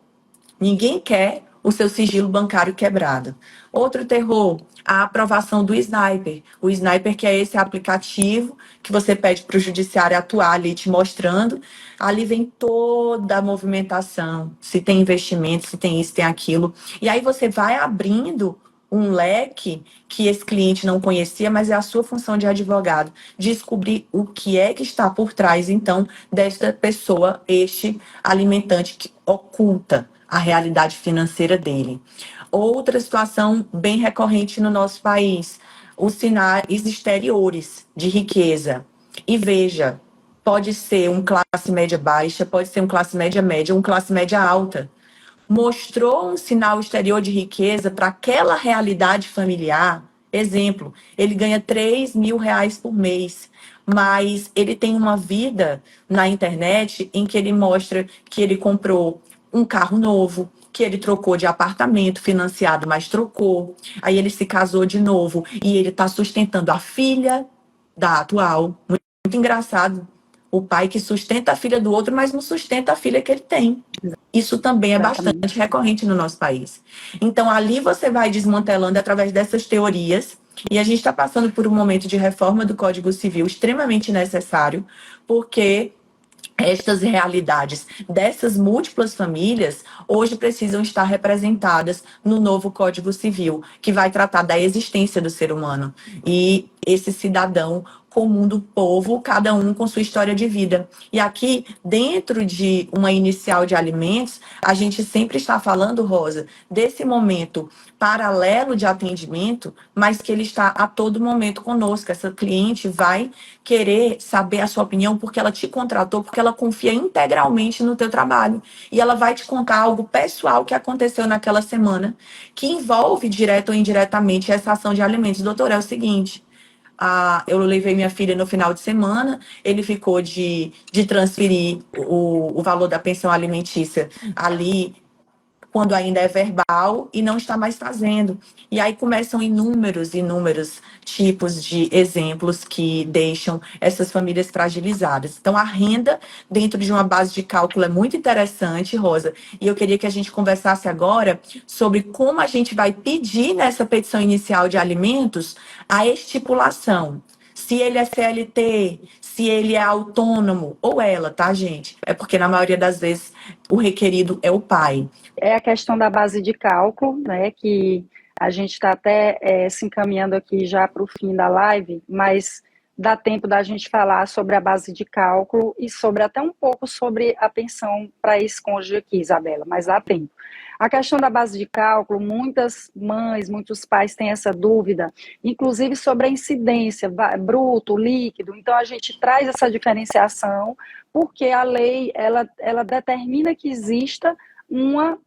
Ninguém quer o seu sigilo bancário quebrado. Outro terror, a aprovação do Sniper. O Sniper, que é esse aplicativo que você pede para o judiciário atuar ali te mostrando. Ali vem toda a movimentação, se tem investimento, se tem isso, tem aquilo. E aí você vai abrindo um leque que esse cliente não conhecia, mas é a sua função de advogado, descobrir o que é que está por trás, então, desta pessoa, este alimentante que oculta a realidade financeira dele. Outra situação bem recorrente no nosso país, os sinais exteriores de riqueza. E veja, pode ser um classe média baixa, pode ser um classe média média, um classe média alta. Mostrou um sinal exterior de riqueza para aquela realidade familiar. Exemplo, ele ganha R$ 3.000 por mês, mas ele tem uma vida na internet em que ele mostra que ele comprou um carro novo, que ele trocou de apartamento financiado, mas trocou. Aí ele se casou de novo e ele está sustentando a filha da atual. Muito engraçado. O pai que sustenta a filha do outro, mas não sustenta a filha que ele tem. Isso também é bastante recorrente no nosso país. Então, ali você vai desmantelando através dessas teorias, e a gente está passando por um momento de reforma do Código Civil extremamente necessário, porque estas realidades dessas múltiplas famílias hoje precisam estar representadas no novo Código Civil, que vai tratar da existência do ser humano e esse cidadão comum do povo, cada um com sua história de vida. E aqui, dentro de uma inicial de alimentos, a gente sempre está falando, Rosa, desse momento paralelo de atendimento, mas que ele está a todo momento conosco. Essa cliente vai querer saber a sua opinião porque ela te contratou, porque ela confia integralmente no teu trabalho. E ela vai te contar algo pessoal que aconteceu naquela semana, que envolve direto ou indiretamente essa ação de alimentos. Doutor, é o seguinte, eu levei minha filha no final de semana, ele ficou de transferir o valor da pensão alimentícia ali quando ainda é verbal e não está mais fazendo. E aí começam inúmeros tipos de exemplos que deixam essas famílias fragilizadas. Então, a renda dentro de uma base de cálculo é muito interessante, Rosa, e eu queria que a gente conversasse agora sobre como a gente vai pedir nessa petição inicial de alimentos a estipulação. Se ele é CLT, se ele é autônomo, ou ela, tá, gente? É porque na maioria das vezes o requerido é o pai. É a questão da base de cálculo, né, que a gente está até se encaminhando aqui já para o fim da live, mas dá tempo da gente falar sobre a base de cálculo e sobre até um pouco sobre a pensão para esse cônjuge aqui, Isabela, mas dá tempo. A questão da base de cálculo, muitas mães, muitos pais têm essa dúvida, inclusive sobre a incidência, bruto, líquido, então a gente traz essa diferenciação, porque a lei, ela determina que exista uma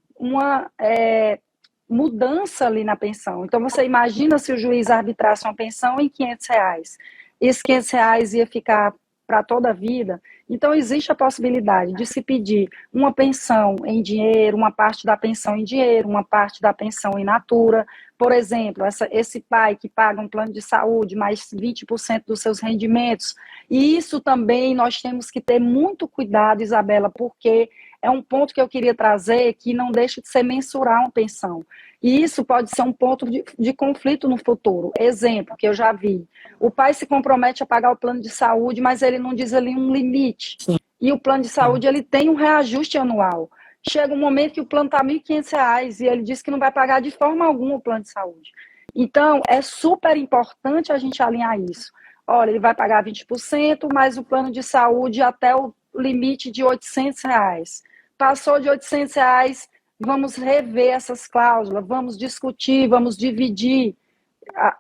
mudança ali na pensão. Então, você imagina se o juiz arbitrasse uma pensão em R$ 500. Esses R$ 500 ia ficar para toda a vida. Então, existe a possibilidade de se pedir uma pensão em dinheiro, uma parte da pensão em dinheiro, uma parte da pensão in natura. Por exemplo, esse pai que paga um plano de saúde mais 20% dos seus rendimentos. E isso também nós temos que ter muito cuidado, Isabela, porque é um ponto que eu queria trazer que não deixa de ser mensurar uma pensão. E isso pode ser um ponto de conflito no futuro. Exemplo que eu já vi. O pai se compromete a pagar o plano de saúde, mas ele não diz ali um limite. E o plano de saúde ele tem um reajuste anual. Chega um momento que o plano está R$ 1.500 e ele diz que não vai pagar de forma alguma o plano de saúde. Então, é super importante a gente alinhar isso. Olha, ele vai pagar 20%, mas o plano de saúde até o limite de R$ 800. Passou de R$ 800, vamos rever essas cláusulas, vamos discutir, vamos dividir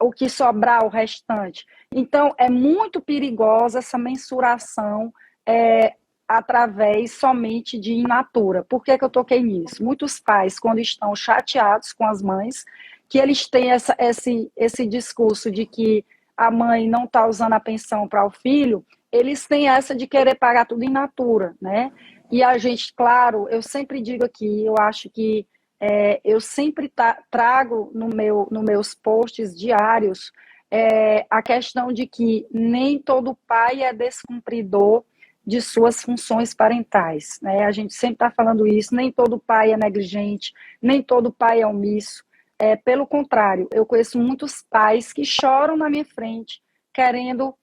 o que sobrar, o restante. Então, é muito perigosa essa mensuração através somente de in natura. Por que eu toquei nisso? Muitos pais, quando estão chateados com as mães, que eles têm esse discurso de que a mãe não está usando a pensão para o filho, eles têm essa de querer pagar tudo in natura, né? E a gente, claro, eu sempre digo aqui, eu acho que eu sempre trago nos meus posts diários a questão de que nem todo pai é descumpridor de suas funções parentais, né? A gente sempre está falando isso, nem todo pai é negligente, nem todo pai é omisso. Pelo contrário, eu conheço muitos pais que choram na minha frente, querendo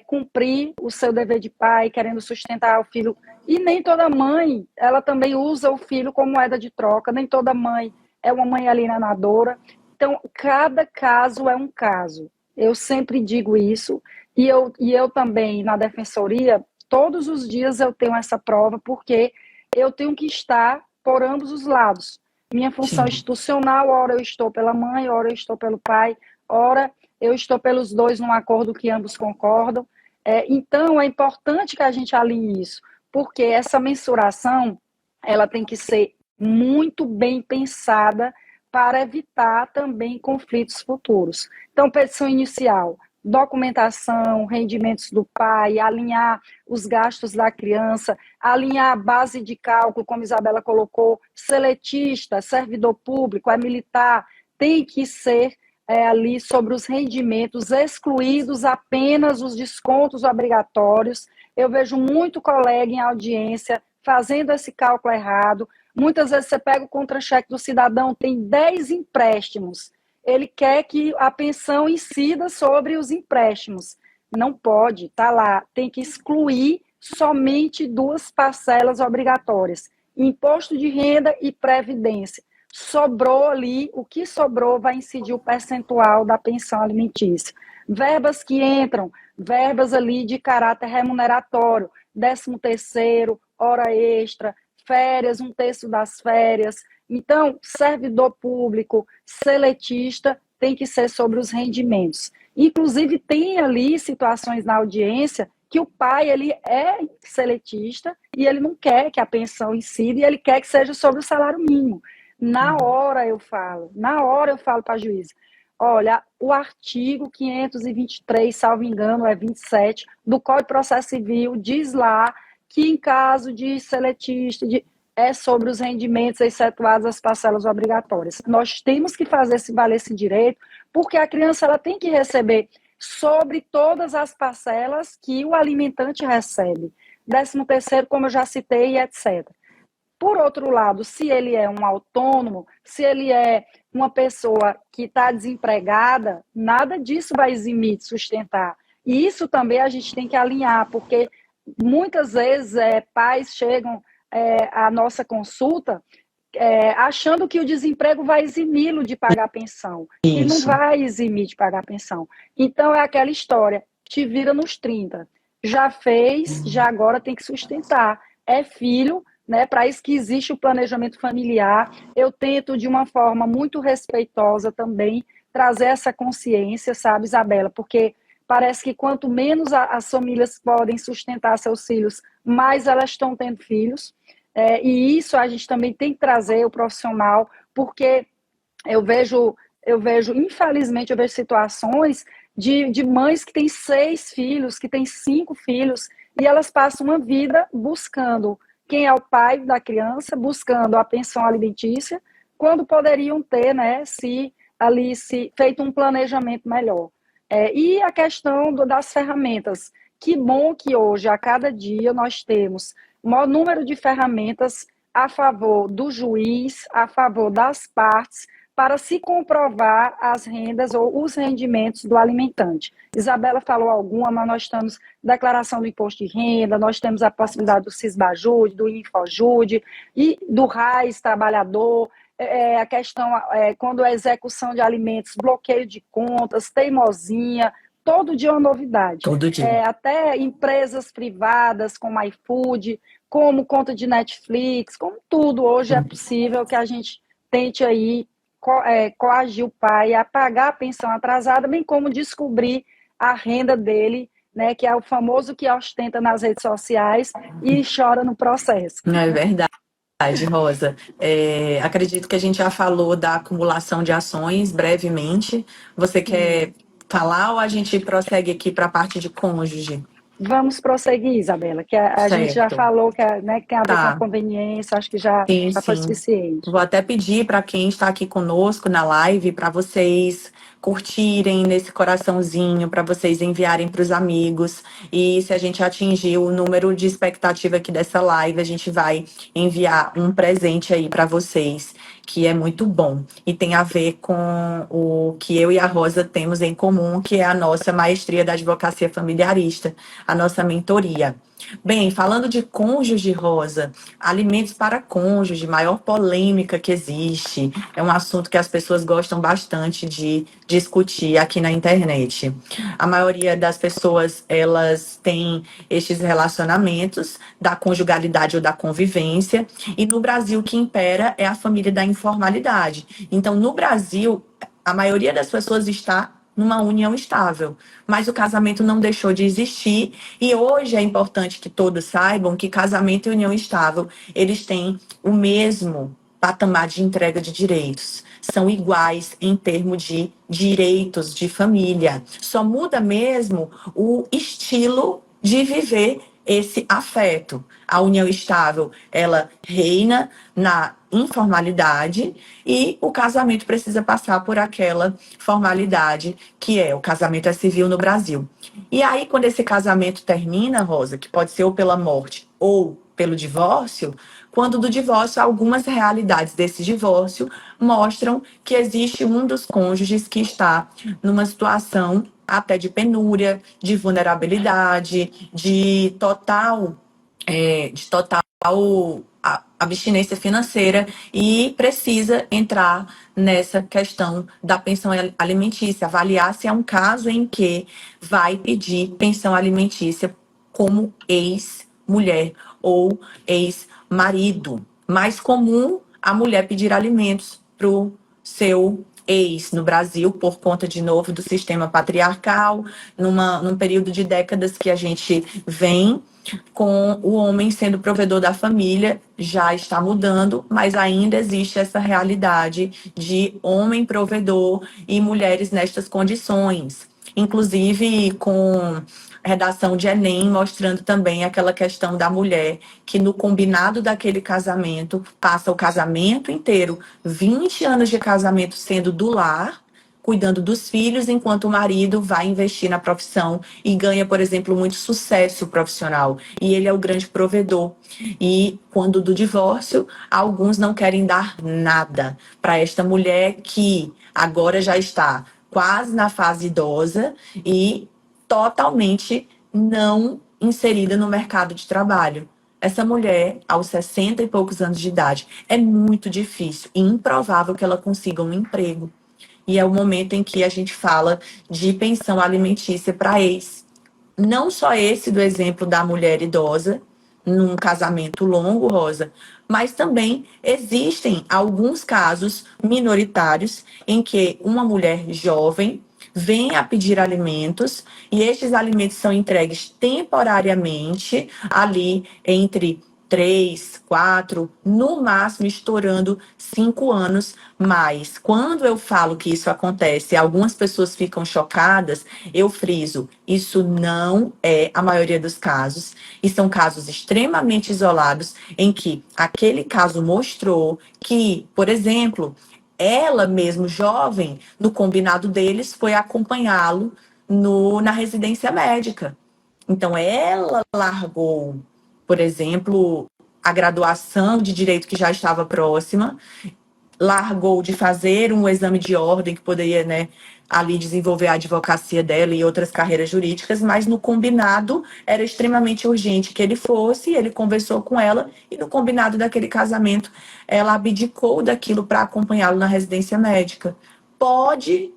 cumprir o seu dever de pai, querendo sustentar o filho. E nem toda mãe, ela também usa o filho como moeda de troca, nem toda mãe é uma mãe alienadora. Então, cada caso é um caso. Eu sempre digo isso, e eu também, na defensoria, todos os dias eu tenho essa prova, porque eu tenho que estar por ambos os lados. Minha função institucional, ora eu estou pela mãe, ora eu estou pelo pai, ora eu estou pelos dois num acordo que ambos concordam. Então, é importante que a gente alinhe isso, porque essa mensuração ela tem que ser muito bem pensada para evitar também conflitos futuros. Então, petição inicial, documentação, rendimentos do pai, alinhar os gastos da criança, alinhar a base de cálculo, como Isabela colocou, seletista, servidor público, militar, tem que ser ali sobre os rendimentos, excluídos apenas os descontos obrigatórios. Eu vejo muito colega em audiência fazendo esse cálculo errado. Muitas vezes você pega o contra-cheque do cidadão, tem 10 empréstimos. Ele quer que a pensão incida sobre os empréstimos. Não pode, está lá. Tem que excluir somente 2 parcelas obrigatórias: imposto de renda e previdência. Sobrou ali, o que sobrou vai incidir o percentual da pensão alimentícia. Verbas que entram, verbas ali de caráter remuneratório, 13º, hora extra, férias, 1/3 das férias. Então, servidor público, seletista, tem que ser sobre os rendimentos. Inclusive, tem ali situações na audiência que o pai ele é seletista e ele não quer que a pensão incida e ele quer que seja sobre o salário mínimo. Na hora eu falo para a juíza, olha, o artigo 523, salvo engano, é 27, do Código de Processo Civil, diz lá que em caso de seletista, é sobre os rendimentos excetuados as parcelas obrigatórias. Nós temos que fazer valer esse direito, porque a criança ela tem que receber sobre todas as parcelas que o alimentante recebe. 13º, como eu já citei, etc. Por outro lado, se ele é um autônomo, se ele é uma pessoa que está desempregada, nada disso vai eximir de sustentar. E isso também a gente tem que alinhar, porque muitas vezes pais chegam à nossa consulta achando que o desemprego vai eximi-lo de pagar a pensão. E não vai eximir de pagar a pensão. Então é aquela história, te vira nos 30. Já fez, já agora tem que sustentar. É filho, né? Para isso que existe o planejamento familiar. Eu tento, de uma forma muito respeitosa também, trazer essa consciência, sabe, Isabela? Porque parece que quanto menos as famílias podem sustentar seus filhos, mais elas estão tendo filhos. E isso a gente também tem que trazer o profissional, porque eu vejo, infelizmente, eu vejo situações de mães que têm 6 filhos, que têm 5 filhos, e elas passam uma vida buscando quem é o pai da criança, buscando a pensão alimentícia, quando poderiam ter, né, se feito um planejamento melhor. E a questão das ferramentas. Que bom que hoje, a cada dia, nós temos o maior número de ferramentas a favor do juiz, a favor das partes, para se comprovar as rendas ou os rendimentos do alimentante. Isabela falou alguma, mas nós temos declaração do imposto de renda, nós temos a possibilidade do Sisbajude, do Infojude e do RAIS trabalhador, a questão quando a execução de alimentos, bloqueio de contas, teimosinha, todo dia é uma novidade. Todo dia. Até empresas privadas como iFood, como conta de Netflix, como tudo hoje é possível que a gente tente aí coagir o pai a pagar a pensão atrasada, bem como descobrir a renda dele, né, que é o famoso que ostenta nas redes sociais e chora no processo. É verdade. Rosa, acredito que a gente já falou da acumulação de ações brevemente. Você quer falar ou a gente prossegue aqui para a parte de cônjuge? Vamos prosseguir, Isabela, que a gente já falou que, né, que tem a ver com a conveniência, acho que já foi suficiente. Vou até pedir para quem está aqui conosco na live, para vocês curtirem nesse coraçãozinho, para vocês enviarem para os amigos. E se a gente atingir o número de expectativa aqui dessa live, a gente vai enviar um presente aí para vocês, que é muito bom. E tem a ver com o que eu e a Rosa temos em comum, que é a nossa maestria da advocacia familiarista, a nossa mentoria. Bem, falando de cônjuge, Rosa, alimentos para cônjuge, maior polêmica que existe. É um assunto que as pessoas gostam bastante de discutir aqui na internet. A maioria das pessoas, elas têm estes relacionamentos da conjugalidade ou da convivência. E no Brasil, o que impera é a família da informalidade. Então, no Brasil, a maioria das pessoas está numa união estável, mas o casamento não deixou de existir e hoje é importante que todos saibam que casamento e união estável, eles têm o mesmo patamar de entrega de direitos, são iguais em termos de direitos de família, só muda mesmo o estilo de viver esse afeto. A união estável, ela reina na informalidade e o casamento precisa passar por aquela formalidade que é o casamento é civil no Brasil. E aí, quando esse casamento termina, Rosa, que pode ser ou pela morte ou pelo divórcio, quando do divórcio, algumas realidades desse divórcio mostram que existe um dos cônjuges que está numa situação até de penúria, de vulnerabilidade, de total abstinência financeira e precisa entrar nessa questão da pensão alimentícia, avaliar se é um caso em que vai pedir pensão alimentícia como ex-mulher ou ex-marido. Mais comum a mulher pedir alimentos para o seu ex no Brasil, por conta, de novo, do sistema patriarcal, num período de décadas que a gente vem com o homem sendo provedor da família, já está mudando, mas ainda existe essa realidade de homem provedor e mulheres nestas condições. Inclusive com redação de Enem, mostrando também aquela questão da mulher que no combinado daquele casamento, passa o casamento inteiro, 20 anos de casamento sendo do lar, cuidando dos filhos, enquanto o marido vai investir na profissão e ganha, por exemplo, muito sucesso profissional. E ele é o grande provedor. E quando do divórcio, alguns não querem dar nada para esta mulher que agora já está quase na fase idosa e totalmente não inserida no mercado de trabalho. Essa mulher, aos 60 e poucos anos de idade, é muito difícil e improvável que ela consiga um emprego. E é o momento em que a gente fala de pensão alimentícia para ex. Não só esse do exemplo da mulher idosa, num casamento longo, Rosa, mas também existem alguns casos minoritários em que uma mulher jovem vem a pedir alimentos e estes alimentos são entregues temporariamente, ali entre 3, 4, no máximo estourando 5 anos. Mas quando eu falo que isso acontece, algumas pessoas ficam chocadas, eu friso, isso não é a maioria dos casos, e são casos extremamente isolados em que aquele caso mostrou que, por exemplo, ela mesmo jovem, no combinado deles, foi acompanhá-lo na residência médica. Então, ela largou, por exemplo, a graduação de direito que já estava próxima, largou de fazer um exame de ordem que poderia, né, ali desenvolver a advocacia dela e outras carreiras jurídicas, mas no combinado era extremamente urgente que ele fosse, ele conversou com ela e no combinado daquele casamento ela abdicou daquilo para acompanhá-lo na residência médica. Pode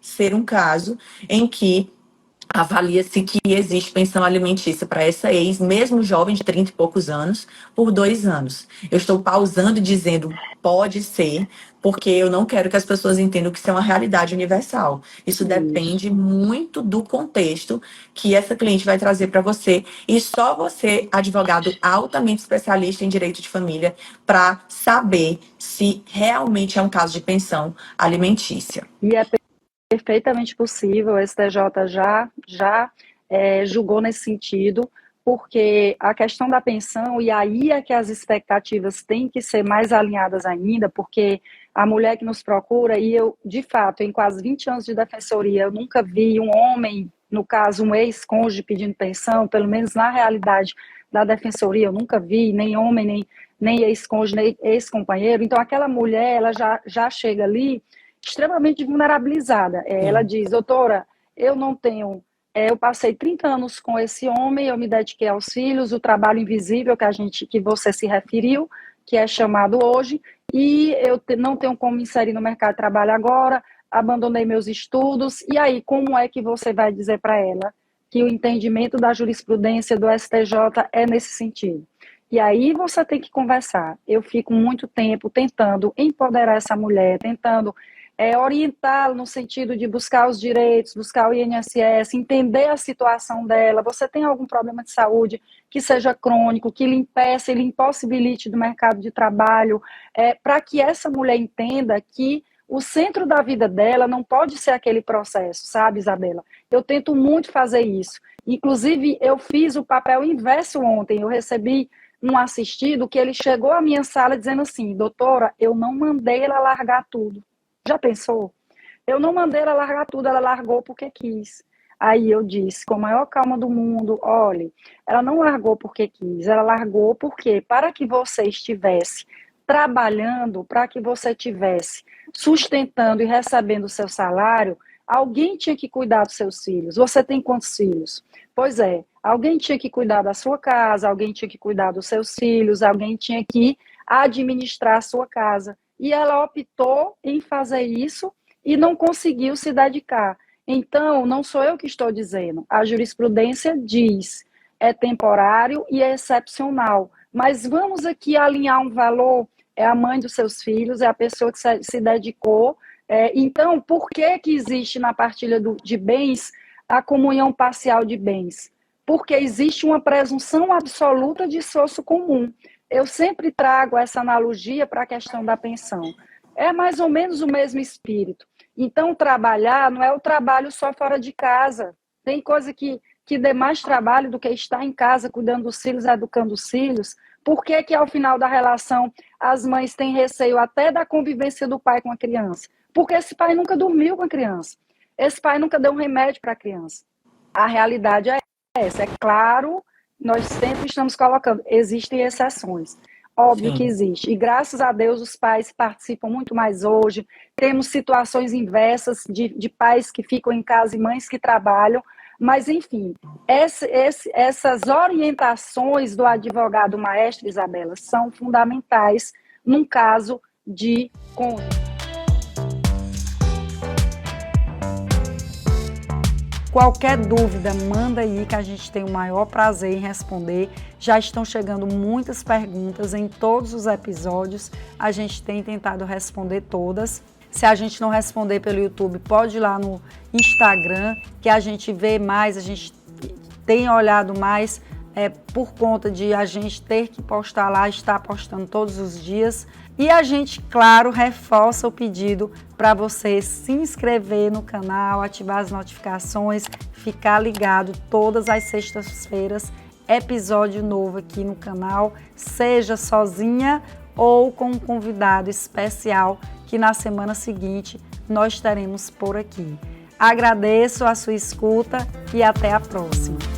ser um caso em que avalia-se que existe pensão alimentícia para essa ex, mesmo jovem de 30 e poucos anos, por 2 anos. Eu estou pausando e dizendo pode ser, porque eu não quero que as pessoas entendam que isso é uma realidade universal. Isso depende muito do contexto que essa cliente vai trazer para você. E só você, advogado altamente especialista em direito de família, para saber se realmente é um caso de pensão alimentícia. E é perfeitamente possível, o STJ já julgou nesse sentido, porque a questão da pensão, e aí é que as expectativas têm que ser mais alinhadas ainda, porque a mulher que nos procura, e eu, de fato, em quase 20 anos de defensoria, eu nunca vi um homem, no caso, um ex-cônjuge pedindo pensão, pelo menos na realidade da defensoria, eu nunca vi, nem homem, nem ex-cônjuge, nem ex-companheiro. Então, aquela mulher, ela já chega ali extremamente vulnerabilizada. Ela diz, doutora, eu não tenho, eu passei 30 anos com esse homem, eu me dediquei aos filhos, o trabalho invisível que você se referiu, que é chamado hoje, e eu não tenho como me inserir no mercado de trabalho agora, abandonei meus estudos, e aí, como é que você vai dizer para ela que o entendimento da jurisprudência do STJ é nesse sentido? E aí você tem que conversar. Eu fico muito tempo tentando empoderar essa mulher, tentando orientá-la no sentido de buscar os direitos, buscar o INSS, entender a situação dela. Você tem algum problema de saúde que seja crônico, que lhe impeça, lhe impossibilite do mercado de trabalho, para que essa mulher entenda que o centro da vida dela não pode ser aquele processo, sabe, Isabela? Eu tento muito fazer isso. Inclusive, eu fiz o papel inverso ontem. Eu recebi um assistido que ele chegou à minha sala dizendo assim: doutora, eu não mandei ela largar tudo. Já pensou? Eu não mandei ela largar tudo, ela largou porque quis. Aí eu disse, com a maior calma do mundo, olhe, ela não largou porque quis, ela largou porque, para que você estivesse trabalhando, para que você estivesse sustentando e recebendo o seu salário, alguém tinha que cuidar dos seus filhos. Você tem quantos filhos? Pois é, alguém tinha que cuidar da sua casa, alguém tinha que cuidar dos seus filhos, alguém tinha que administrar a sua casa. E ela optou em fazer isso e não conseguiu se dedicar. Então, não sou eu que estou dizendo. A jurisprudência diz, é temporário e é excepcional. Mas vamos aqui alinhar um valor, é a mãe dos seus filhos, é a pessoa que se dedicou. Então, por que existe na partilha de bens a comunhão parcial de bens? Porque existe uma presunção absoluta de esforço comum. Eu sempre trago essa analogia para a questão da pensão. É mais ou menos o mesmo espírito. Então, trabalhar não é o trabalho só fora de casa. Tem coisa que dê mais trabalho do que estar em casa, cuidando dos filhos, educando os filhos. Por que ao final da relação, as mães têm receio até da convivência do pai com a criança? Porque esse pai nunca dormiu com a criança. Esse pai nunca deu um remédio para a criança. A realidade é essa. É claro, nós sempre estamos colocando, existem exceções. Óbvio que existe. E graças a Deus os pais participam muito mais hoje. Temos situações inversas de pais que ficam em casa e mães que trabalham. Mas, enfim, essas orientações do advogado maestro, Isabela, são fundamentais num caso de cônjuge. Qualquer dúvida, manda aí que a gente tem o maior prazer em responder. Já estão chegando muitas perguntas em todos os episódios. A gente tem tentado responder todas. Se a gente não responder pelo YouTube, pode ir lá no Instagram, que a gente vê mais, a gente tem olhado mais por conta de a gente ter que postar lá, estar postando todos os dias. E a gente, claro, reforça o pedido para você se inscrever no canal, ativar as notificações, ficar ligado todas as sextas-feiras, episódio novo aqui no canal, seja sozinha ou com um convidado especial que na semana seguinte nós estaremos por aqui. Agradeço a sua escuta e até a próxima.